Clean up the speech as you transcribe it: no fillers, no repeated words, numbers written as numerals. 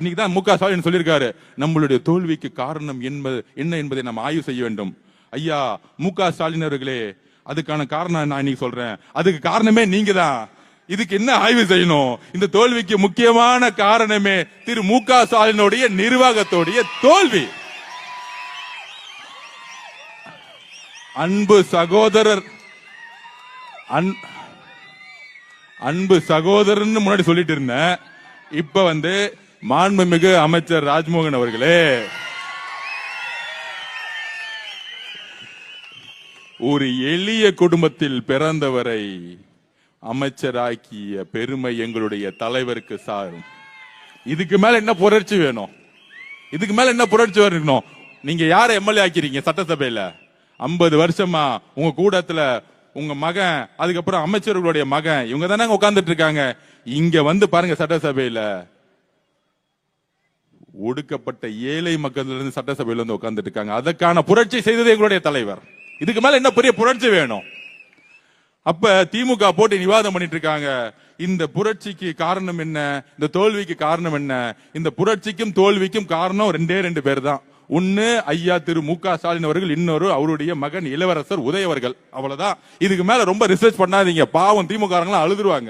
இன்னைக்குதான் மு க ஸ்டாலின் சொல்லியிருக்காரு, நம்மளுடைய தோல்விக்கு காரணம் என்ன என்பதை நாம் ஆய்வு செய்ய வேண்டும். ஐயா மு க ஸ்டாலின் அவர்களே, அதுக்கான காரணம் நான் இன்னைக்கு சொல்றேன். அதுக்கு காரணமே நீங்க தான். இதுக்கு என்ன ஆய்வு செய்யணும்? இந்த தோல்விக்கு முக்கியமான காரணமே திரு மு க ஸ்டாலினுடைய நிர்வாகத்தோடைய தோல்வி. அன்பு சகோதரன் முன்னாடி சொல்லிட்டு இருந்தேன். இப்ப மாண்புமிகு அமைச்சர் ராஜ்மோகன் அவர்களே, ஒரு எளிய குடும்பத்தில் பிறந்தவரை அமைச்சராக்கிய பெருமை எங்களுடைய தலைவருக்கு சாரும். இதுக்கு மேல என்ன புரட்சி வேணும்? இதுக்கு மேல என்ன புரட்சி வரணும்? நீங்க யார எம்எல்ஏ ஆக்கிறீங்க? சட்டசபையில 50 வருஷமா உங்க கூடத்துல உங்க மகன், அதுக்கப்புறம் அமைச்சர்களுடைய மகன், இவங்க தானே உட்கார்ந்துட்டு இருக்காங்க. இங்க பாருங்க, சட்டசபையில ஒடுக்கப்பட்ட ஏழை மக்கள் இருந்து சட்டசபையில உட்கார்ந்துட்டு இருக்காங்க. அதற்கான புரட்சி செய்தது எங்களுடைய தலைவர். இதுக்கு மேல என்ன பெரிய புரட்சி வேணும்? அப்ப திமுக போட்டு விவாதம் பண்ணிட்டு இருக்காங்க. இந்த புரட்சிக்கு காரணம் என்ன? இந்த தோல்விக்கு காரணம் என்ன? இந்த புரட்சிக்கும் தோல்விக்கும் காரணம் ரெண்டு பேர் தான். ஒன்னு ஐயா திரு மு க ஸ்டாலின் அவர்கள், இன்னொரு அவருடைய மகன் இளவரசர் உதயவர்கள். அவ்வளவுதான். இதுக்கு மேல ரொம்ப ரிசர்ச் பண்ணாதீங்க. பாவம் திமுக அழுதுருவாங்க.